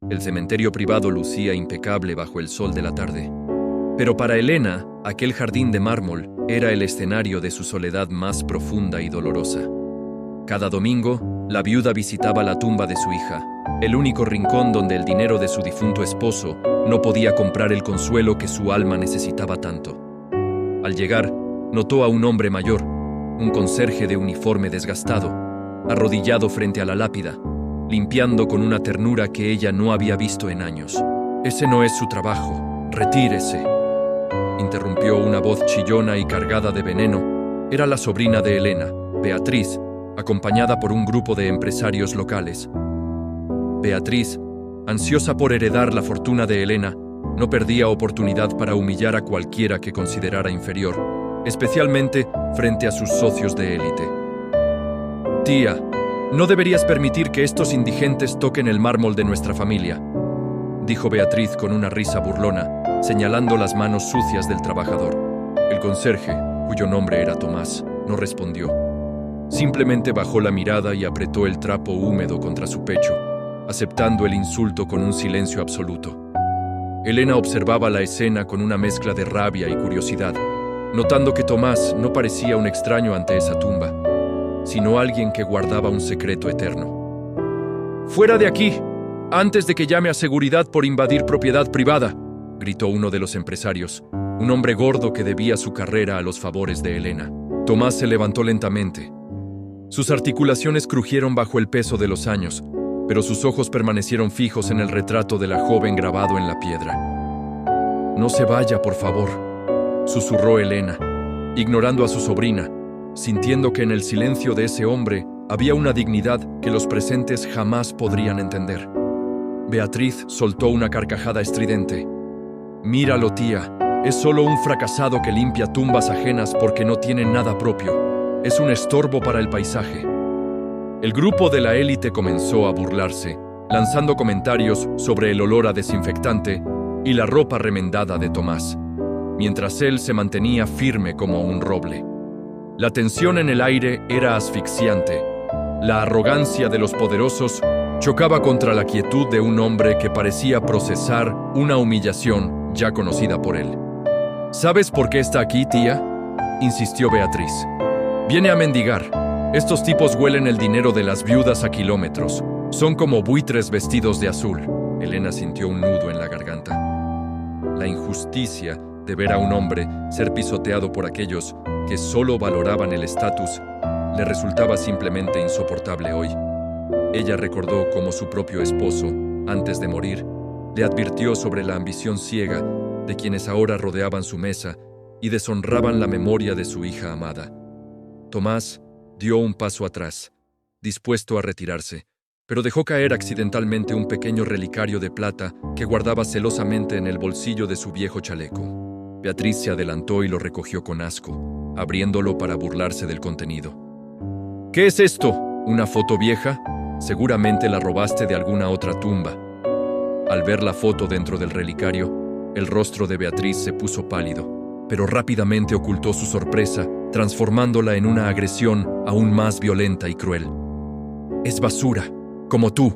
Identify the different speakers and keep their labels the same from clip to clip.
Speaker 1: El cementerio privado lucía impecable bajo el sol de la tarde. Pero para Elena, aquel jardín de mármol era el escenario de su soledad más profunda y dolorosa. Cada domingo, la viuda visitaba la tumba de su hija, el único rincón donde el dinero de su difunto esposo no podía comprar el consuelo que su alma necesitaba tanto. Al llegar, notó a un hombre mayor, un conserje de uniforme desgastado, arrodillado frente a la lápida, limpiando con una ternura que ella no había visto en años. «Ese no es su trabajo, retírese», interrumpió una voz chillona y cargada de veneno. Era la sobrina de Elena, Beatriz, acompañada por un grupo de empresarios locales. Beatriz, ansiosa por heredar la fortuna de Elena, no perdía oportunidad para humillar a cualquiera que considerara inferior, especialmente frente a sus socios de élite. «Tía, no deberías permitir que estos indigentes toquen el mármol de nuestra familia», dijo Beatriz con una risa burlona, señalando las manos sucias del trabajador. El conserje, cuyo nombre era Tomás, no respondió. Simplemente bajó la mirada y apretó el trapo húmedo contra su pecho, aceptando el insulto con un silencio absoluto. Elena observaba la escena con una mezcla de rabia y curiosidad, notando que Tomás no parecía un extraño ante esa tumba, sino alguien que guardaba un secreto eterno. «¡Fuera de aquí! Antes de que llame a seguridad por invadir propiedad privada», gritó uno de los empresarios, un hombre gordo que debía su carrera a los favores de Elena. Tomás se levantó lentamente. Sus articulaciones crujieron bajo el peso de los años, pero sus ojos permanecieron fijos en el retrato de la joven grabado en la piedra. «No se vaya, por favor», susurró Elena, ignorando a su sobrina, sintiendo que en el silencio de ese hombre había una dignidad que los presentes jamás podrían entender. Beatriz soltó una carcajada estridente. «Míralo, tía, es solo un fracasado que limpia tumbas ajenas porque no tiene nada propio. Es un estorbo para el paisaje». El grupo de la élite comenzó a burlarse, lanzando comentarios sobre el olor a desinfectante y la ropa remendada de Tomás, mientras él se mantenía firme como un roble. La tensión en el aire era asfixiante. La arrogancia de los poderosos chocaba contra la quietud de un hombre que parecía procesar una humillación ya conocida por él. «¿Sabes por qué está aquí, tía?», insistió Beatriz. «Viene a mendigar. Estos tipos huelen el dinero de las viudas a kilómetros. Son como buitres vestidos de azul». Elena sintió un nudo en la garganta. La injusticia de ver a un hombre ser pisoteado por aquellos que solo valoraban el estatus le resultaba simplemente insoportable hoy. Ella recordó cómo su propio esposo, antes de morir, le advirtió sobre la ambición ciega de quienes ahora rodeaban su mesa y deshonraban la memoria de su hija amada. Tomás dio un paso atrás, dispuesto a retirarse, pero dejó caer accidentalmente un pequeño relicario de plata que guardaba celosamente en el bolsillo de su viejo chaleco. Beatriz se adelantó y lo recogió con asco, abriéndolo para burlarse del contenido. «¿Qué es esto? ¿Una foto vieja? Seguramente la robaste de alguna otra tumba». Al ver la foto dentro del relicario, el rostro de Beatriz se puso pálido, pero rápidamente ocultó su sorpresa, transformándola en una agresión aún más violenta y cruel. «Es basura, como tú»,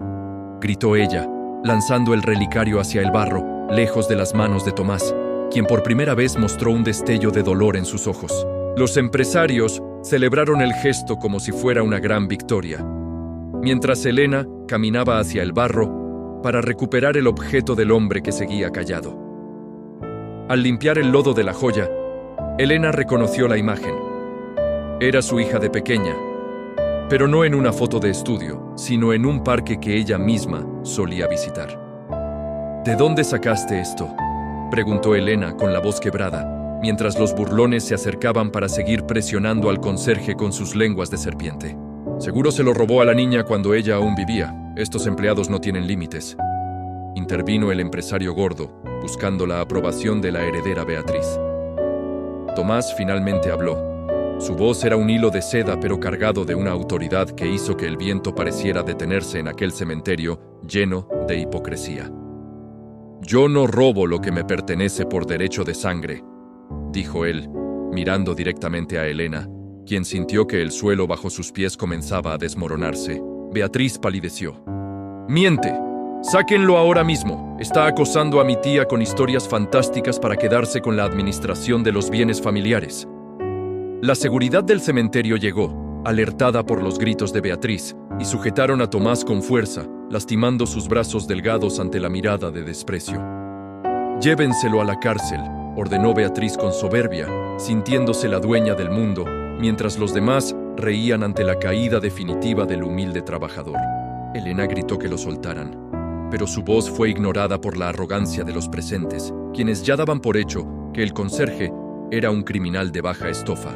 Speaker 1: gritó ella, lanzando el relicario hacia el barro, lejos de las manos de Tomás, quien por primera vez mostró un destello de dolor en sus ojos. Los empresarios celebraron el gesto como si fuera una gran victoria, mientras Elena caminaba hacia el barro para recuperar el objeto del hombre que seguía callado. Al limpiar el lodo de la joya, Elena reconoció la imagen. Era su hija de pequeña, pero no en una foto de estudio, sino en un parque que ella misma solía visitar. «¿De dónde sacaste esto?», preguntó Elena con la voz quebrada, mientras los burlones se acercaban para seguir presionando al conserje con sus lenguas de serpiente. «Seguro se lo robó a la niña cuando ella aún vivía. Estos empleados no tienen límites», intervino el empresario gordo, buscando la aprobación de la heredera Beatriz. Tomás finalmente habló. Su voz era un hilo de seda pero cargado de una autoridad que hizo que el viento pareciera detenerse en aquel cementerio lleno de hipocresía. «Yo no robo lo que me pertenece por derecho de sangre», dijo él, mirando directamente a Elena, quien sintió que el suelo bajo sus pies comenzaba a desmoronarse. Beatriz palideció. «¡Miente! Sáquenlo ahora mismo. Está acosando a mi tía con historias fantásticas para quedarse con la administración de los bienes familiares. La seguridad del cementerio llegó, alertada por los gritos de Beatriz, y sujetaron a Tomás con fuerza, lastimando sus brazos delgados ante la mirada de desprecio. «Llévenselo a la cárcel», ordenó Beatriz con soberbia, sintiéndose la dueña del mundo, mientras los demás reían ante la caída definitiva del humilde trabajador. Elena gritó que lo soltaran, pero su voz fue ignorada por la arrogancia de los presentes, quienes ya daban por hecho que el conserje era un criminal de baja estofa.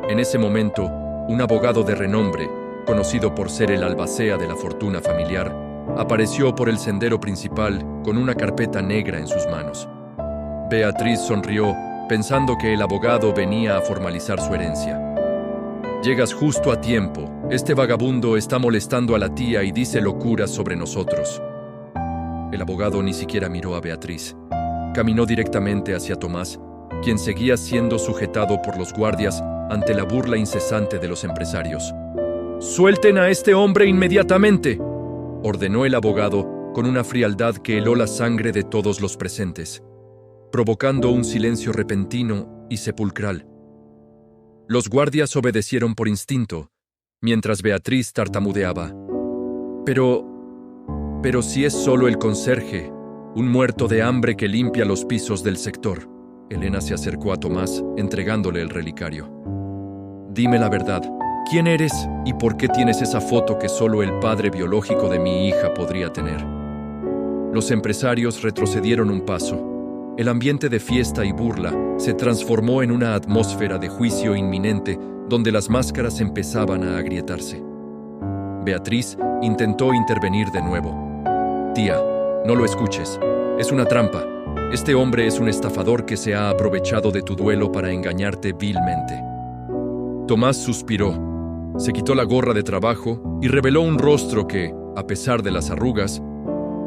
Speaker 1: En ese momento, un abogado de renombre, conocido por ser el albacea de la fortuna familiar, apareció por el sendero principal con una carpeta negra en sus manos. Beatriz sonrió, pensando que el abogado venía a formalizar su herencia. «Llegas justo a tiempo. Este vagabundo está molestando a la tía y dice locuras sobre nosotros». El abogado ni siquiera miró a Beatriz. Caminó directamente hacia Tomás, quien seguía siendo sujetado por los guardias ante la burla incesante de los empresarios. «¡Suelten a este hombre inmediatamente!», ordenó el abogado con una frialdad que heló la sangre de todos los presentes, provocando un silencio repentino y sepulcral. Los guardias obedecieron por instinto, mientras Beatriz tartamudeaba. Pero si es solo el conserje, un muerto de hambre que limpia los pisos del sector». Elena se acercó a Tomás, entregándole el relicario. «Dime la verdad. ¿Quién eres y por qué tienes esa foto que solo el padre biológico de mi hija podría tener?». Los empresarios retrocedieron un paso. El ambiente de fiesta y burla se transformó en una atmósfera de juicio inminente donde las máscaras empezaban a agrietarse. Beatriz intentó intervenir de nuevo. «Tía, no lo escuches. Es una trampa. Este hombre es un estafador que se ha aprovechado de tu duelo para engañarte vilmente». Tomás suspiró, se quitó la gorra de trabajo y reveló un rostro que, a pesar de las arrugas,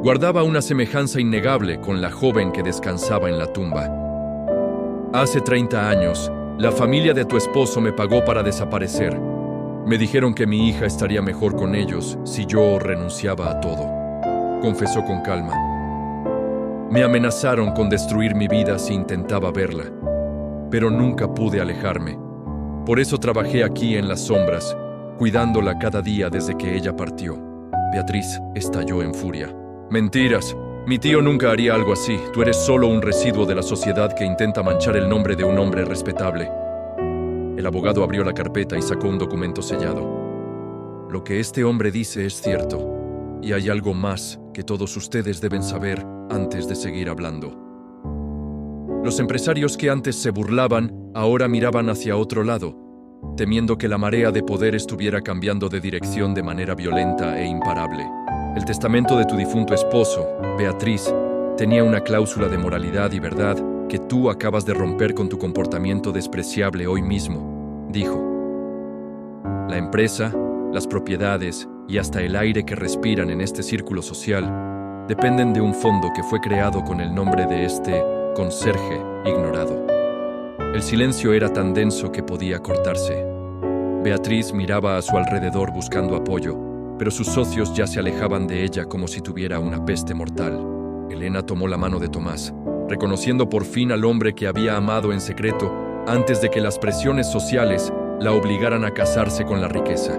Speaker 1: guardaba una semejanza innegable con la joven que descansaba en la tumba. «Hace 30 años, la familia de tu esposo me pagó para desaparecer. Me dijeron que mi hija estaría mejor con ellos si yo renunciaba a todo», confesó con calma. «Me amenazaron con destruir mi vida si intentaba verla, pero nunca pude alejarme. Por eso trabajé aquí en las sombras, cuidándola cada día desde que ella partió». Beatriz estalló en furia. «Mentiras. Mi tío nunca haría algo así. Tú eres solo un residuo de la sociedad que intenta manchar el nombre de un hombre respetable». El abogado abrió la carpeta y sacó un documento sellado. «Lo que este hombre dice es cierto, y hay algo más que todos ustedes deben saber antes de seguir hablando». Los empresarios que antes se burlaban ahora miraban hacia otro lado, temiendo que la marea de poder estuviera cambiando de dirección de manera violenta e imparable. «El testamento de tu difunto esposo, Beatriz, tenía una cláusula de moralidad y verdad que tú acabas de romper con tu comportamiento despreciable hoy mismo», dijo. «La empresa, las propiedades y hasta el aire que respiran en este círculo social dependen de un fondo que fue creado con el nombre de este conserje ignorado». El silencio era tan denso que podía cortarse. Beatriz miraba a su alrededor buscando apoyo, pero sus socios ya se alejaban de ella como si tuviera una peste mortal. Elena tomó la mano de Tomás, reconociendo por fin al hombre que había amado en secreto antes de que las presiones sociales la obligaran a casarse con la riqueza.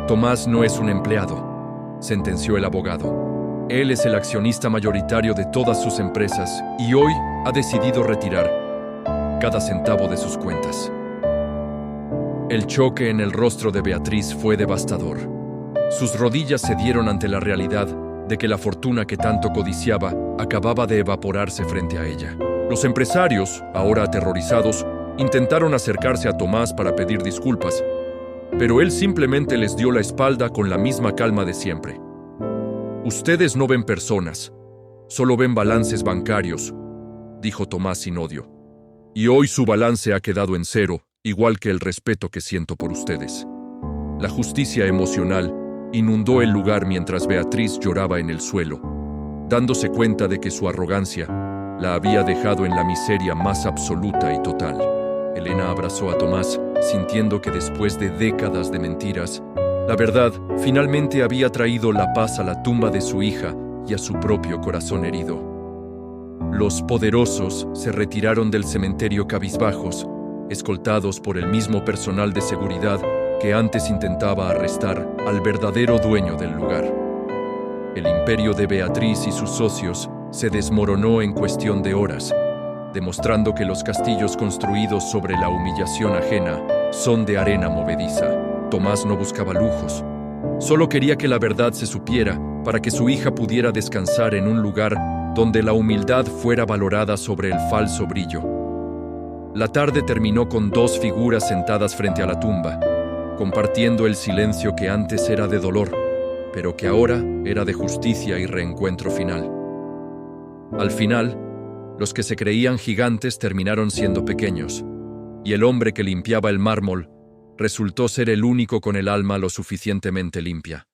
Speaker 1: «Tomás no es un empleado», sentenció el abogado. «Él es el accionista mayoritario de todas sus empresas y hoy ha decidido retirar cada centavo de sus cuentas». El choque en el rostro de Beatriz fue devastador. Sus rodillas cedieron ante la realidad de que la fortuna que tanto codiciaba acababa de evaporarse frente a ella. Los empresarios, ahora aterrorizados, intentaron acercarse a Tomás para pedir disculpas, pero él simplemente les dio la espalda con la misma calma de siempre. «Ustedes no ven personas, solo ven balances bancarios», dijo Tomás sin odio. «Y hoy su balance ha quedado en cero, igual que el respeto que siento por ustedes». La justicia emocional inundó el lugar mientras Beatriz lloraba en el suelo, dándose cuenta de que su arrogancia la había dejado en la miseria más absoluta y total. Elena abrazó a Tomás, sintiendo que después de décadas de mentiras, La verdad finalmente había traído la paz a la tumba de su hija y a su propio corazón herido. Los poderosos se retiraron del cementerio cabizbajos, escoltados por el mismo personal de seguridad que antes intentaba arrestar al verdadero dueño del lugar. El imperio de Beatriz y sus socios se desmoronó en cuestión de horas, demostrando que los castillos construidos sobre la humillación ajena son de arena movediza. Tomás no buscaba lujos, solo quería que la verdad se supiera para que su hija pudiera descansar en un lugar donde la humildad fuera valorada sobre el falso brillo. La tarde terminó con dos figuras sentadas frente a la tumba, compartiendo el silencio que antes era de dolor, pero que ahora era de justicia y reencuentro final. Al final, los que se creían gigantes terminaron siendo pequeños, y el hombre que limpiaba el mármol resultó ser el único con el alma lo suficientemente limpia.